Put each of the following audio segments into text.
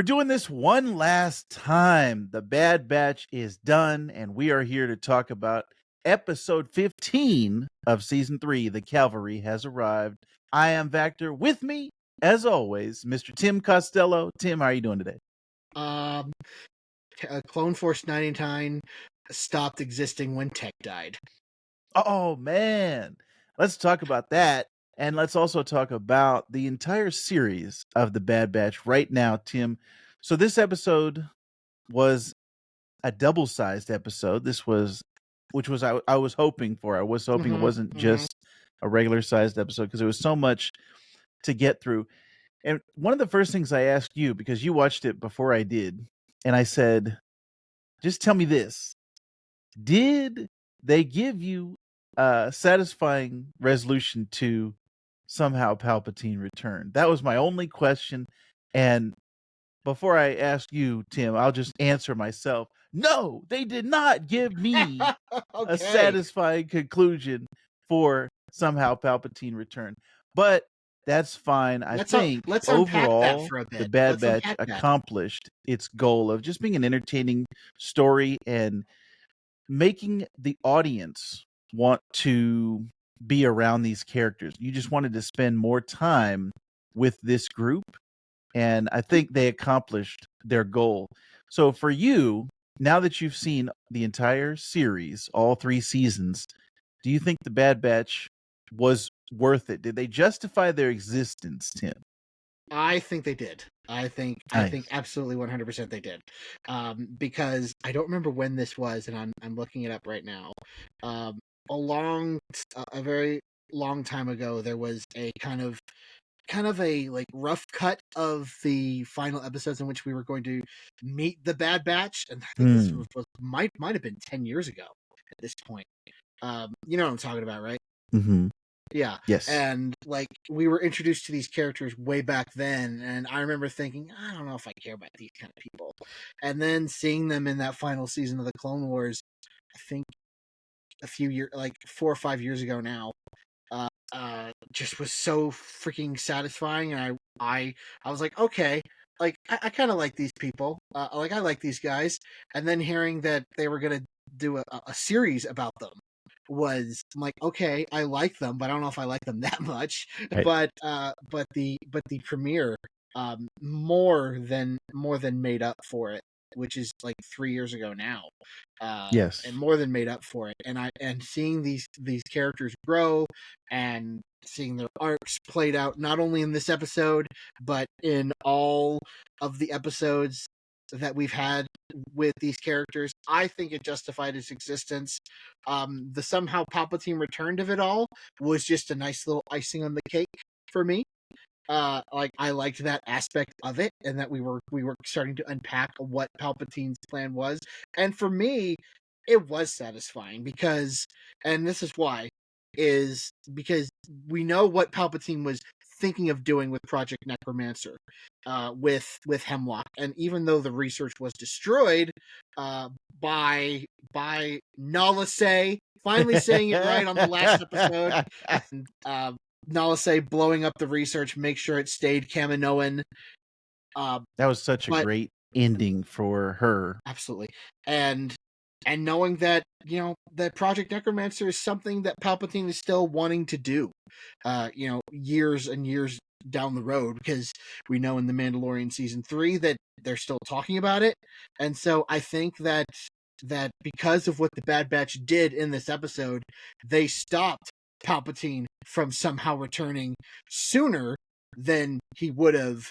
We're doing this one last time. The Bad Batch is done, and we are here to talk about episode 15 of season 3. The Cavalry has arrived. I am Vactor. With me, as always, Mr. Tim Costello. Tim, how are you doing today? Um, Clone Force 99 stopped existing when Tech died. Oh, man. Let's talk about that. And let's also talk about the entire series of The Bad Batch right now, Tim. So, this episode was a double-sized episode. Which was I was hoping for. I was hoping it wasn't just a regular-sized episode because there was so much to get through. And one of the first things I asked you, because you watched it before I did, and I said, just tell me this. Did they give you a satisfying resolution to somehow Palpatine return? That was my only question. And before I ask you, Tim, I'll just answer myself. No, they did not give me a satisfying conclusion for somehow Palpatine return. But that's fine. I think let's overall, unpack that for a bit. the Bad Batch accomplished its goal of just being an entertaining story and making the audience want to be around these characters. You just wanted to spend more time with this group, and I think they accomplished their goal. So for you, now that you've seen the entire series, all 3 seasons, do you think the Bad Batch was worth it? Did they justify their existence, Tim? I think they did. I think absolutely 100% they did. Because I don't remember when this was, and I'm looking it up right now. A very long time ago, there was a kind of a like rough cut of the final episodes in which we were going to meet the Bad Batch, and I think this might have been 10 years ago at this point. You know what I'm talking about, right? Mm-hmm. Yeah. Yes. And like we were introduced to these characters way back then, and I remember thinking, I don't know if I care about these kind of people. And then seeing them in that final season of the Clone Wars, I think a few years, like 4 or 5 years ago now, just was so freaking satisfying. And I was like, okay, like I kind of like these people. Like I like these guys. And then hearing that they were gonna do a series about them was like, okay, I like them, but I don't know if I like them that much. Right. But the premiere more than made up for it, which is like 3 years ago now. Yes. And more than made up for it. And seeing these characters grow and seeing their arcs played out not only in this episode but in all of the episodes that we've had with these characters, I think it justified its existence. The somehow Palpatine returned of it all was just a nice little icing on the cake for me. Like I liked that aspect of it, and that we were starting to unpack what Palpatine's plan was. And for me, it was satisfying because, and this is why, is because we know what Palpatine was thinking of doing with Project Necromancer, with Hemlock, and even though the research was destroyed by Nalase, finally saying it right on the last episode, and Nalase blowing up the research, make sure it stayed Kaminoan. That was such a great ending for her. Absolutely. And knowing that, you know, that Project Necromancer is something that Palpatine is still wanting to do, you know, years and years down the road, because we know in The Mandalorian season 3 that they're still talking about it. And so I think that because of what the Bad Batch did in this episode, they stopped Palpatine from somehow returning sooner than he would have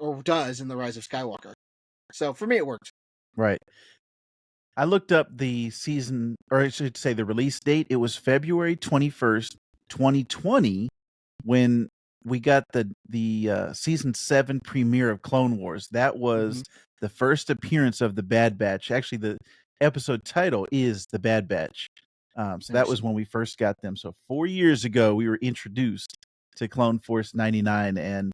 or does in The Rise of Skywalker. So for me, it worked. Right. I looked up the season, or I should say the release date. It was February 21st, 2020, when we got the season 7 premiere of Clone Wars. That was the first appearance of the Bad Batch. Actually, the episode title is The Bad Batch. So that was when we first got them. So 4 years ago, we were introduced to Clone Force 99. And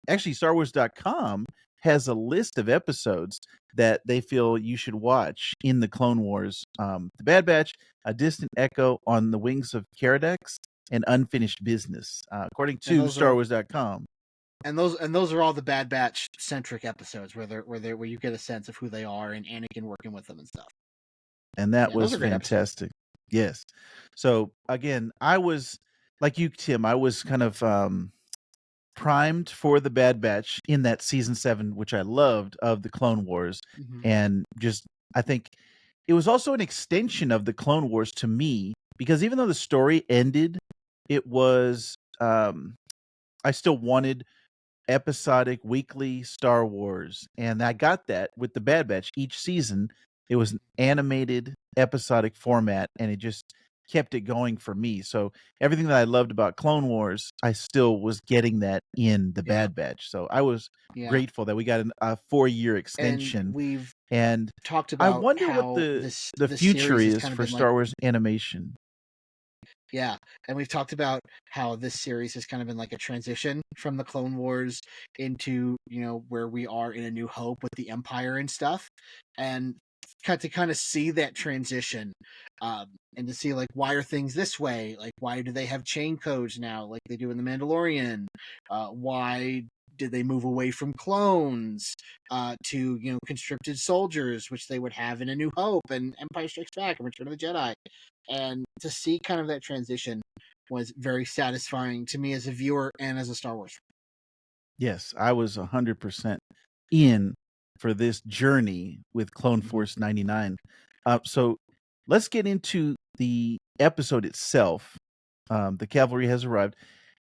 actually, StarWars.com has a list of episodes that they feel you should watch in the Clone Wars. The Bad Batch, A Distant Echo, On the Wings of Caradex, and Unfinished Business, according to StarWars.com. those are all the Bad Batch centric episodes where you get a sense of who they are and Anakin working with them and stuff. And that Those was are great episodes. fantastic. Yes. So again, I was like you, Tim. I was kind of primed for the Bad Batch in that season 7, which I loved, of the Clone Wars, Mm-hmm. and just I think it was also an extension of the Clone Wars to me, because even though the story ended, it was I still wanted episodic weekly Star Wars, and I got that with the Bad Batch. Each season, it was an animated episodic format, and it just kept it going for me. So everything that I loved about Clone Wars, I still was getting that in the Yeah, Bad Batch. So I was yeah. grateful that we got a 4-year And extension, we've and talked I about wonder what how the this future series has is kind of for been like Star Wars animation. yeah, and we've talked about how this series has kind of been like a transition from the Clone Wars into, where we are in A New Hope with the Empire and stuff. And to kind of see that transition, and to see like, why are things this way? Like, why do they have chain codes now like they do in The Mandalorian? Why did they move away from clones to conscripted soldiers, which they would have in A New Hope and Empire Strikes Back and Return of the Jedi? And to see kind of that transition was very satisfying to me as a viewer and as a Star Wars fan. Yes, I was 100% in for this journey with Clone Mhm. Force 99. So let's get into the episode itself. The cavalry has arrived,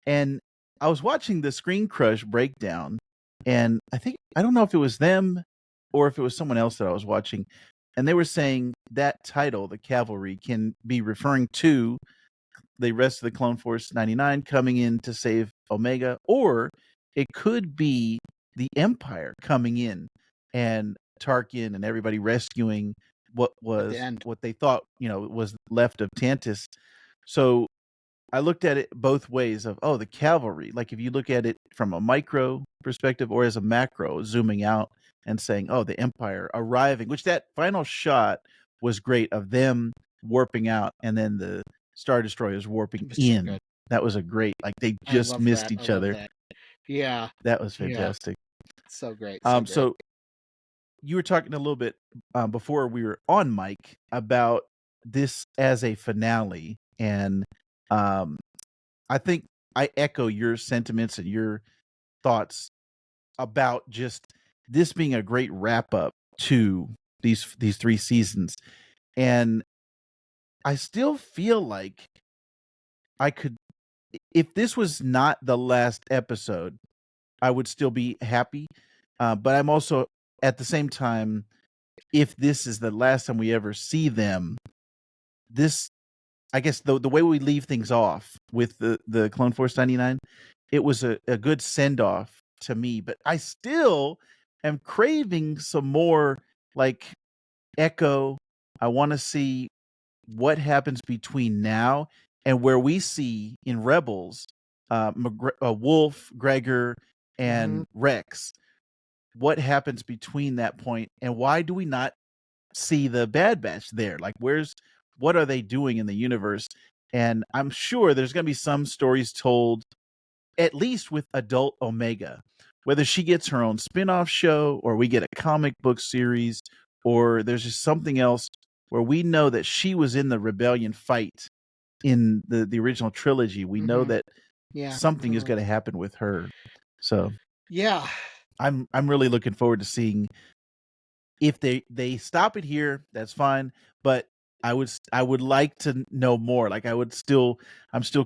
and I was watching the Screen Crush breakdown, and I don't know if it was them or if it was someone else that I was watching, and they were saying that title, the cavalry, can be referring to the rest of the Clone Force 99 coming in to save Omega, or it could be the Empire coming in and Tarkin and everybody rescuing At the end. what they thought was left of Tantus. So I looked at it both ways of, the cavalry. Like if you look at it from a micro perspective or as a macro, zooming out and saying, the Empire arriving, which that final shot was great of them warping out and then the Star Destroyers warping It was so in. good. That was a great, like they I just love missed that. I each love other. that. Yeah. That was Yeah. fantastic. So great. So great. So you were talking a little bit before we were on mic about this as a finale, and um, I think I echo your sentiments and your thoughts about just this being a great wrap up to these 3 seasons. And I still feel like I could, if this was not the last episode, I would still be happy. But I'm also at the same time, if this is the last time we ever see them, this, I guess the way we leave things off with the Clone Force 99, it was a good send off to me, but I still am craving some more, like Echo. I want to see what happens between now and where we see in Rebels, Wolf, Gregor, Hmm. and Rex. What happens between that point, and why do we not see the Bad Batch there? Like, what are they doing in the universe? And I'm sure there's going to be some stories told, at least with adult Omega, whether she gets her own spin-off show or we get a comic book series, or there's just something else where we know that she was in the rebellion fight in the original trilogy. We know Hmm. that Yeah. something is Hmm. going to happen with her. So Yeah. I'm really looking forward to seeing if they stop it here. That's fine, but I would like to know more. Like I'm still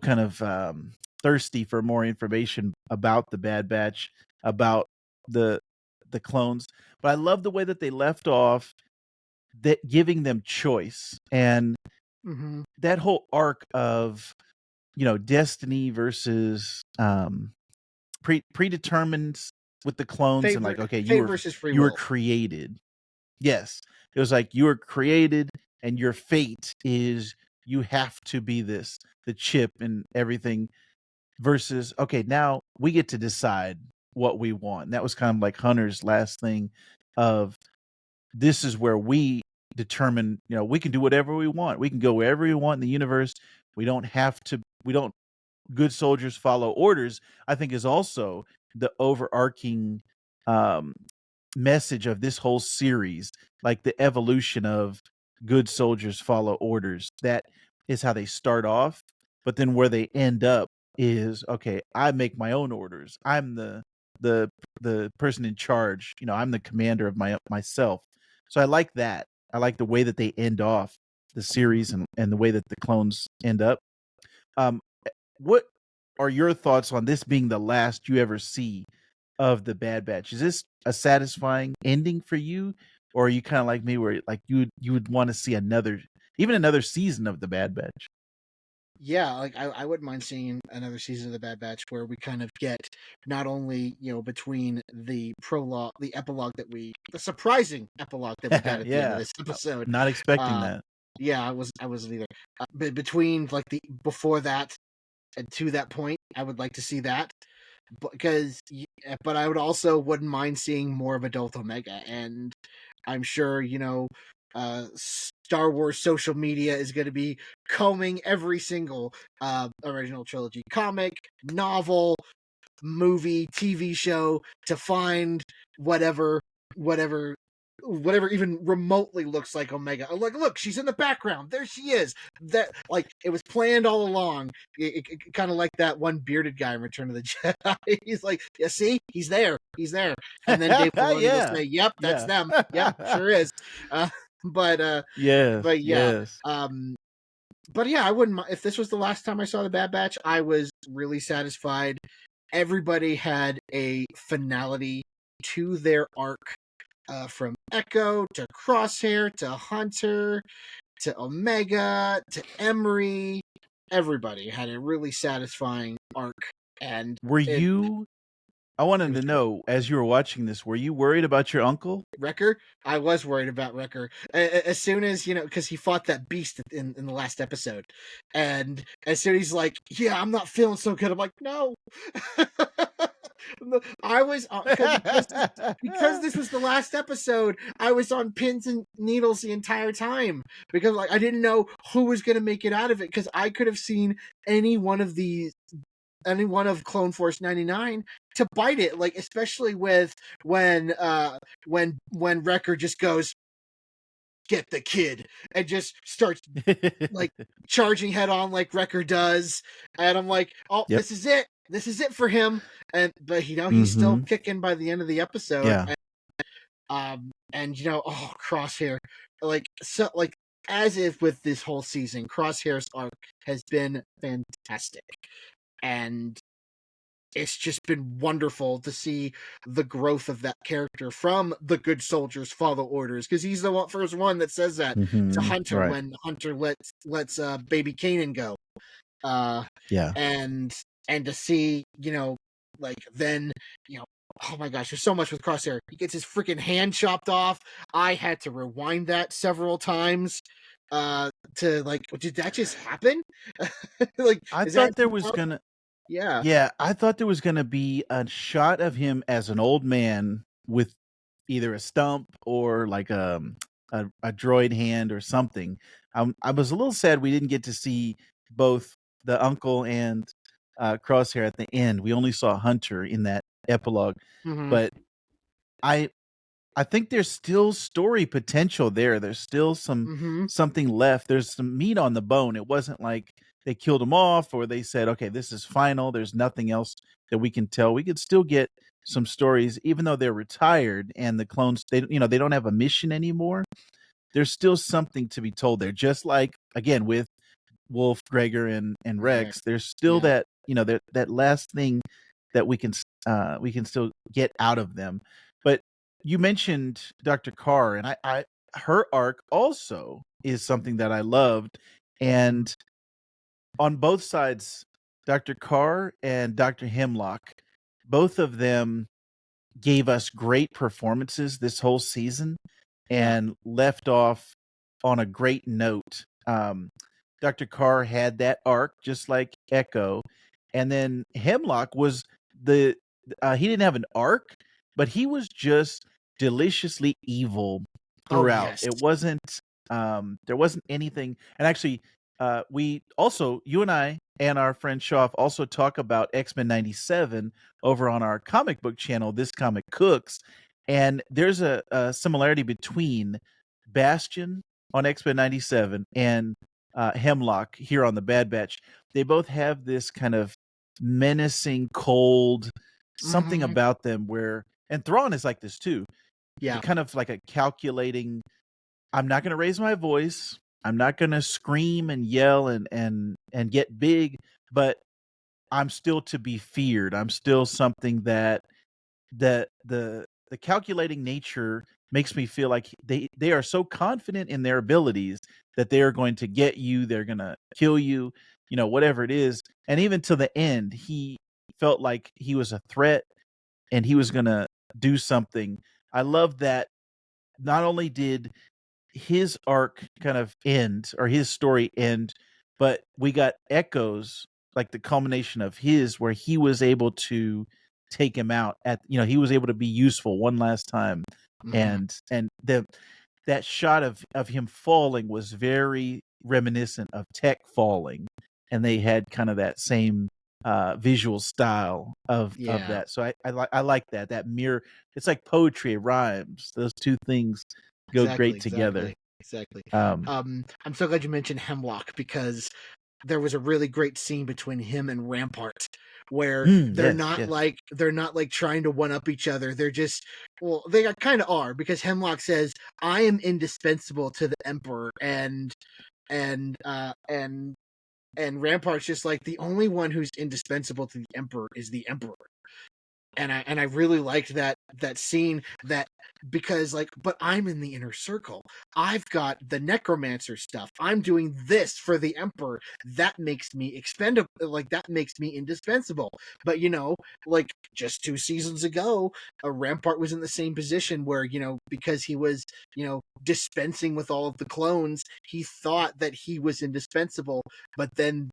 kind of thirsty for more information about the Bad Batch, about the the clones. But I love the way that they left off, that giving them choice, and Hmm. that whole arc of destiny versus predetermined with the clones, and like, okay, Fate versus free you were will. created. Yes. It was like you were created and your fate is you have to be this, the chip and everything, versus, okay, now we get to decide what we want. And that was kind of like Hunter's last thing of, this is where we determine, we can do whatever we want. We can go wherever we want in the universe. We don't good soldiers follow orders, I think is also the overarching um, message of this whole series, like the evolution of good soldiers follow orders. That is how they start off, but then where they end up is okay. I make my own orders. I'm the the person in charge. I'm the commander of myself. So I like that. I like the way that they end off the series and the way that the clones end up. Um, what are your thoughts on this being the last you ever see of the Bad Batch? Is this a satisfying ending for you, or are you kind of like me, where like you would want to see another season of the Bad Batch? Yeah, like I wouldn't mind seeing another season of the Bad Batch where we kind of get not only, between the prologue, the epilogue the surprising epilogue that we got at the end of Yeah, this episode. not expecting Uh that. yeah, I wasn't either. But between like the before that and to that point, I would like to see that. But I would also wouldn't mind seeing more of Adult Omega, and I'm sure Star Wars social media is going to be combing every single original trilogy comic, novel, movie, TV show to find whatever whatever whatever even remotely looks like Omega. Like, look, she's in the background. There she is. That, like, it was planned all along. Kind of like that one bearded guy in Return of the Jedi. He's like, yeah, see, he's there. He's there. And then Dave Filoni will Yeah, say, "Yep, that's yeah. them. Yep, sure is." Uh, but uh, Yes, but yeah. yes. But yeah, I wouldn't mind if this was the last time I saw the Bad Batch. I was really satisfied. Everybody had a finality to their arc, from Echo to Crosshair to Hunter to Omega to Emery. Everybody had a really satisfying arc, and Were it you I it wanted was to great. know, as you were watching this, were you worried about your uncle? Wrecker, I was worried about Wrecker as soon as because he fought that beast in the last episode, and as soon as he's like, "Yeah, I'm not feeling so good," I'm like, "No." I was because this was the last episode. I was on pins and needles the entire time because like I didn't know who was going to make it out of it because I could have seen any one of these any one of Clone Force 99 to bite it, like especially with when Wrecker just goes, "Get the kid," and just starts like charging head on like Wrecker does, and I'm like, "Oh, Yep. this is it for him." But he's still Mhm. kicking by the end of the episode, Yeah. and oh, Crosshair, like so like as if with this whole season, Crosshair's arc has been fantastic, and it's just been wonderful to see the growth of that character from the good soldiers follow orders, because he's the first one that says that to Mhm. Hunter Right. when Hunter lets baby Kanan go, uh Yeah. and to see like then oh my gosh, there's so much with Crosshair. He gets his freaking hand chopped off. I had to rewind that several times to like, did that just happen? Like, I is that thought there was gonna yeah. Yeah, I thought there was gonna be a shot of him as an old man with either a stump or like a droid hand or something. I was a little sad we didn't get to see both the uncle and Crosshair at the end. We only saw Hunter in that epilogue, Hmm. but I I think there's still story potential there. There's still Hmm. something left. There's some meat on the bone. It wasn't like they killed him off or they said, "Okay, this is final. There's nothing else that we can tell." We could still get some stories even though they're retired and the clones they don't have a mission anymore. There's still something to be told there. Just like again with Wolf, Gregor, and Right. Rex, there's still Yeah. that last thing that we can still get out of them. But you mentioned Dr. Carr, and I her arc also is something that I loved. Mhm. And on both sides, Dr. Carr and Dr. Hemlock, both of them gave us great performances this whole season Yeah. and left off on a great note. Dr. Carr had that arc just like Echo, and then Hemlock was the he didn't have an arc, but he was just deliciously evil Oh throughout. yes. It wasn't there wasn't anything, and actually we also, you and I and our friend Shoff also talk about X-Men 97 over on our comic book channel, This Comic Cooks. And there's a similarity between Bastion on X-Men 97 and Hemlock here on the Bad Batch. They both have this kind of menacing, cold, something Mm-hmm. about them where, and Thrawn is like this too. Yeah. Kind of like a calculating, I'm not going to raise my voice. I'm not going to scream and yell and get big, but I'm still to be feared. I'm still something that the calculating nature makes me feel like they are so confident in their abilities that they are going to get you, they're going to kill you, whatever it is. And even to the end, he felt like he was a threat and he was going to do something. I love that not only did his arc kind of end or his story end, but we got echoes like the culmination of his where he was able to take him out he was able to be useful one last time. Mm-hmm. And that shot of him falling was very reminiscent of Tech falling, and they had kind of that same visual style of Yeah. that. So I like that mirror. It's like poetry, it rhymes. Those two things go Exactly. great together. Exactly. Exactly. Um, I'm so glad you mentioned Hemlock because there was a really great scene between him and Rampart where yes, yes. they're not like trying to one up each other. They're just well, they kind of are because Hemlock says, "I am indispensable to the Emperor," and uh and and Rampart's just like the only one who's indispensable to the Emperor is the Emperor. And I really liked that scene that because like but I'm in the inner circle. I've got the necromancer stuff. I'm doing this for the emperor. That makes me expendable, like that makes me indispensable. But like just 2 seasons ago, a Rampart was in the same position where, because he was, dispensing with all of the clones, he thought that he was indispensable, but then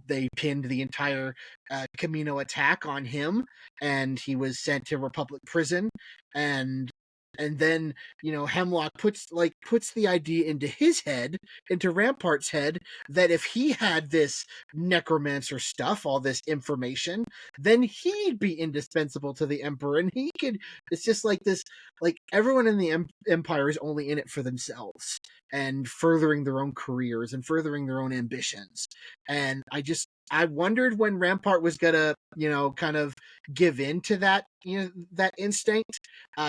they pinned the entire Kamino attack on him, and he was sent to Republic prison, and then Hemlock puts the idea into Rampart's head, that if he had this necromancer stuff, all this information, then he'd be indispensable to the Emperor, and he could. It's just like this, like everyone in the Empire is only in it for themselves and furthering their own careers and furthering their own ambitions. And I wondered when Rampart was gonna, kind of give in to that, that instinct.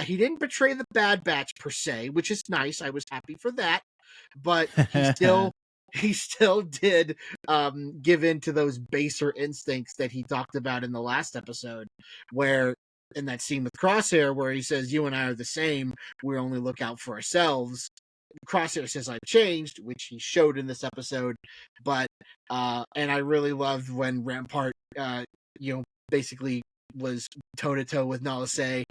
He didn't betray the Bad Batch per se, which is nice. I was happy for that, but he still did give in to those baser instincts that he talked about in the last episode, where in that scene with Crosshair, where he says, "You and I are the same. We only look out for ourselves." Crosshair says, "I've changed," which he showed in this episode, but and I really loved when Rampart, basically was toe to toe with Nala Se,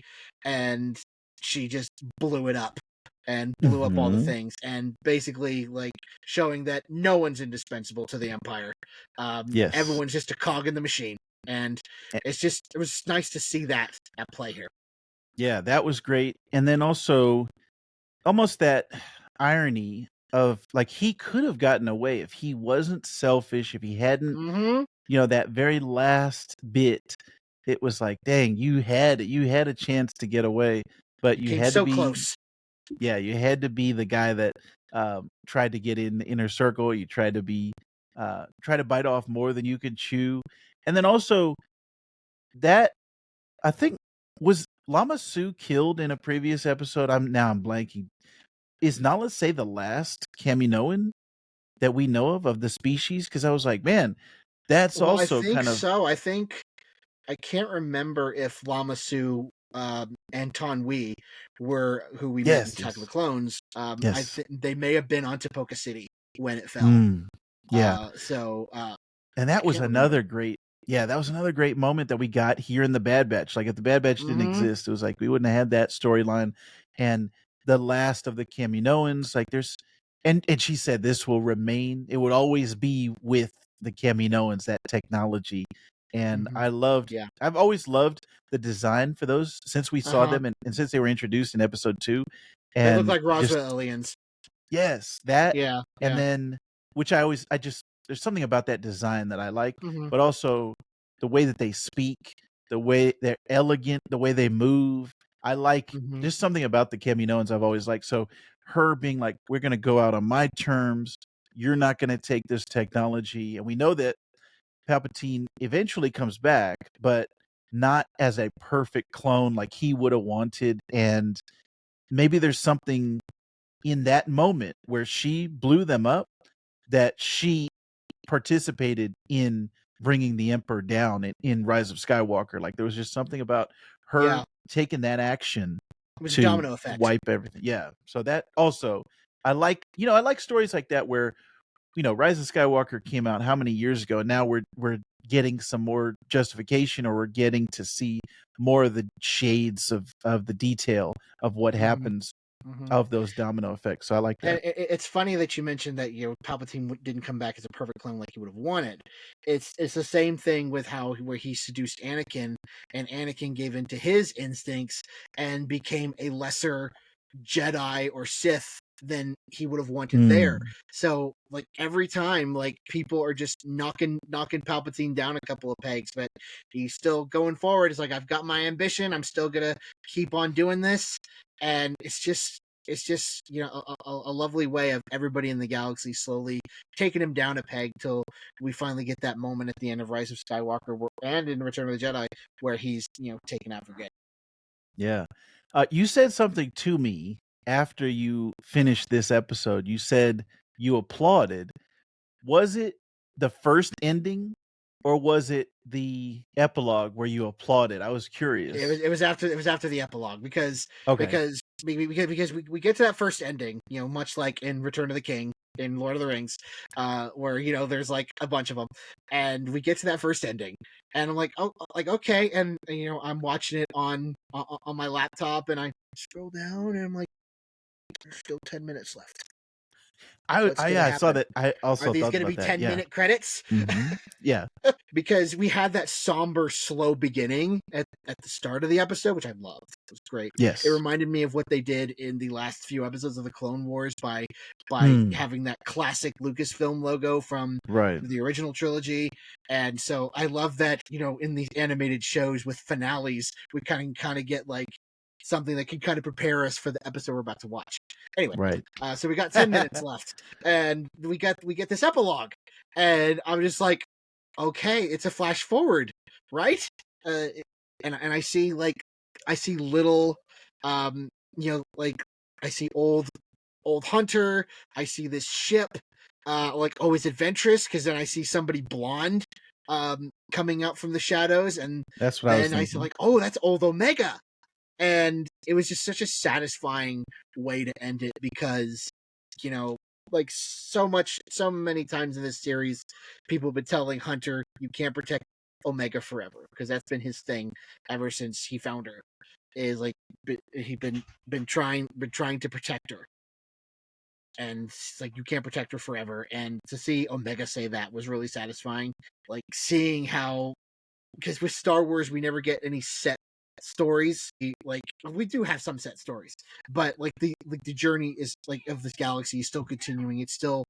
and she just blew it up and blew up all the Mhm. things, and basically like showing that no one's indispensable to the Empire. Yes. Everyone's just a cog in the machine, and Eh, it was nice to see that at play here. yeah, that was great. And then also almost that irony of like he could have gotten away if he wasn't selfish, if he hadn't, Mm-hmm. that very last bit, it was like, dang, you had a chance to get away, but He you came had to so be close. you had to be the guy that tried to get in the inner circle. You tried to be try to bite off more than you could chew. And then also that I think was Lama Su killed in a previous episode. I'm blanking. Is Nala say the last Kaminoan that we know of the species? Because I was like, man, that's Well, I also think kind of so. I can't remember if Lamasu and Tonwi were who we met in yes, Attack of the yes, Clones. I yes. think they may have been on Tapoka City when it fell. Mm, yeah. So And I that was can't remember. another great yeah, that was another great moment that we got here in the Bad Batch. Like if the Bad Batch didn't Mm-hmm. exist, it was like we wouldn't have had that storyline. And the last of the Kaminoans, like there's and she said this will remain, it would always be with the Kaminoans, that technology. And Mm-hmm. Yeah. I've always loved the design for those since we Uh saw huh. them and since they were introduced in episode 2. They look And like Roswell just aliens. yes, that Yeah. and Yeah. then which there's something about that design that I like, Mhm. but also the way that they speak, the way they're elegant, the way they move. I like Mhm. there's something about the Kaminoans I've always liked. So her being like, we're gonna go out on my terms. You're not gonna take this technology. And we know that Palpatine eventually comes back, but not as a perfect clone like he would have wanted. And maybe there's something in that moment where she blew them up that she participated in bringing the Emperor down in Rise of Skywalker. Like there was just something about her Yeah. taking that action It was a to domino effect. wipe everything. Yeah. So that also I like stories like that where, Rise of Skywalker came out how many years ago, and now we're getting some more justification, or we're getting to see more of the shades of the detail of what Mhm. happens Mhm. of those domino effects. So I like And that. it's funny that you mentioned that Palpatine didn't come back as a perfect clone like he would have wanted. It's the same thing with how where he seduced Anakin, and Anakin gave in to his instincts and became a lesser Jedi or Sith than he would have wanted there. Mm, So like every time, like people are just knocking Palpatine down a couple of pegs, but he's still going forward. It's like, I've got my ambition. I'm still gonna keep on doing this, and it's just a lovely way of everybody in the galaxy slowly taking him down a peg till we finally get that moment at the end of Rise of Skywalker and in Return of the Jedi where he's taken out for good. yeah. You said something to me after you finished this episode. You said you applauded. Was it the first ending, or was it the epilogue where you applauded? I was curious. It was after the epilogue Okay. because we get to that first ending, much like in Return of the King in Lord of the Rings, where there's like a bunch of them, and we get to that first ending, and I'm like, oh, like okay, and I'm watching it on my laptop, and I scroll down, and I'm like, there's still 10 minutes left. What's gonna Yeah, I saw happen? that. I Are also these thought gonna about be that. 10 Yeah. minute credits? Yeah. Because we had that somber, slow beginning at the start of the episode, which I loved. It was great. It Yes. reminded me of what they did in the last few episodes of the Clone Wars by Mm, having that classic Lucasfilm logo from right. the original trilogy. And so I love that, in these animated shows with finales, we kind of get like something that can kind of prepare us for the episode we're about to watch. Anyway, Right. so we got 10 minutes left, and we get this epilogue, and I'm just like, okay, it's a flash forward, right? Uh, and I see little, um, like I see old Hunter. I see this ship, like always adventurous, because then I see somebody blonde, coming out from the shadows, and That's what I was then I see thinking. like, oh, that's old Omega, and it was just such a satisfying way to end it because you know like so many times in this series people have been telling Hunter you can't protect Omega forever because that's been his thing ever since he found her, is like he's been trying to protect her, and it's like you can't protect her forever, and to see Omega say that was really satisfying, like seeing how, because with Star Wars we never get any set stories. Like we do have some set stories, but like the journey is like of this galaxy is still continuing. It's still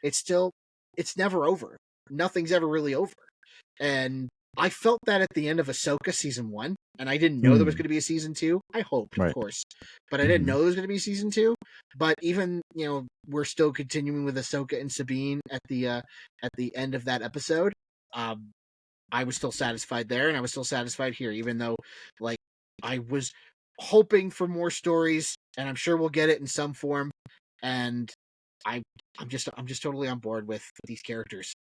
it's never over. Nothing's ever really over. And I felt that at the end of Ahsoka season 1, and I didn't know there was Mm, going to be a season 2. I hoped, of right. course, but I didn't Hmm. know there was going to be a season 2. But even we're still continuing with Ahsoka and Sabine at the end of that episode. Um, I was still satisfied there, and I was still satisfied here, even though, like, I was hoping for more stories, and I'm sure we'll get it in some form. And I, I'm just totally on board with these characters.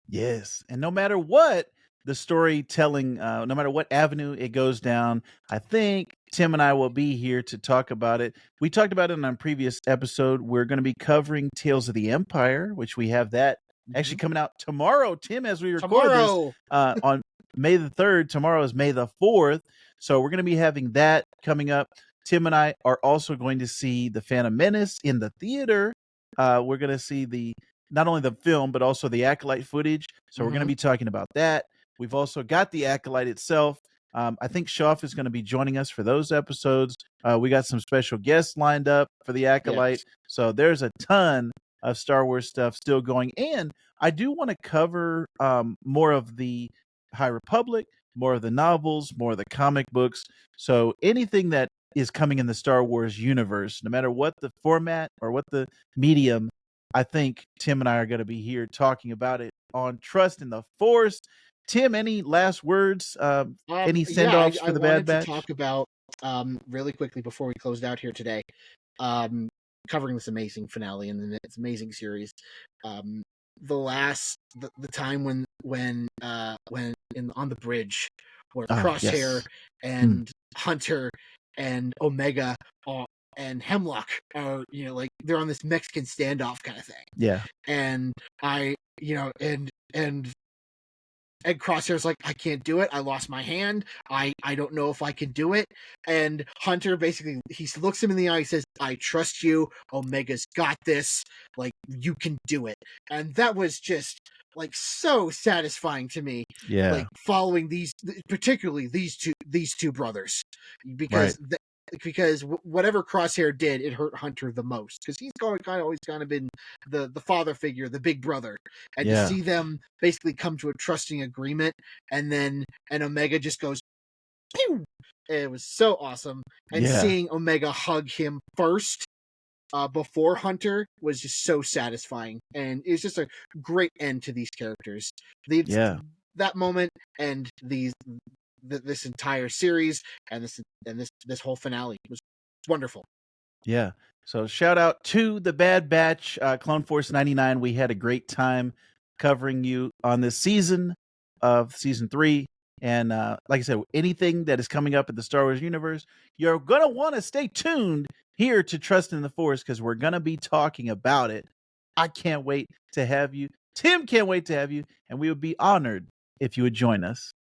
Yes, and no matter what the storytelling, no matter what avenue it goes down, I think Tim and I will be here to talk about it. We talked about it in our previous episode. We're going to be covering Tales of the Empire, which we have that Mm-hmm. actually coming out tomorrow, Tim, as we record this Tomorrow. on May the 3rd. Tomorrow is May the 4th. So we're going to be having that coming up. Tim and I are also going to see The Phantom Menace in the theater. We're going to see not only the film, but also the Acolyte footage. So we're going to Mm-hmm. be talking about that. We've also got the Acolyte itself. I think Shoff is going to be joining us for those episodes. We got some special guests lined up for the Yes. Acolyte. So there's a ton of Star Wars stuff still going. And I do want to cover more of the High Republic, more of the novels, more of the comic books. So anything that is coming in the Star Wars universe, no matter what the format or what the medium, I think Tim and I are going to be here talking about it on Trust in the Force. Tim, any last words? Any send Yeah, offs I for the Bad wanted to Batch? talk about really quickly before we closed out here today, um, covering this amazing finale and this amazing series. Um, the time when on the bridge where Oh, Crosshair yes. Mm, and Hunter and Omega and Hemlock are, like they're on this Mexican standoff kind of thing, yeah. and I and Crosshair's like, I can't do it. I lost my hand. I don't know if I can do it. And Hunter basically, he looks him in the eye. He says, I trust you. Omega's got this. Like, you can do it. And that was just like so satisfying to me. Like Yeah. following particularly these two brothers, Right. because because whatever Crosshair did, it hurt Hunter the most because he's always kind of been the father figure, the big brother, and to Yeah. see them basically come to a trusting agreement, and Omega just goes, pew! It was so awesome, and Yeah. seeing Omega hug him first. Before Hunter was just so satisfying, and it's just a great end to these characters. The, Yeah. that moment and this entire series and this whole finale was wonderful. Yeah. So shout out to the Bad Batch, Clone Force 99. We had a great time covering you on this season of season 3. And like I said, anything that is coming up in the Star Wars universe, you're going to want to stay tuned here to Trust in the Force because we're going to be talking about it. I can't wait to have you. Tim can't wait to have you. And we would be honored if you would join us.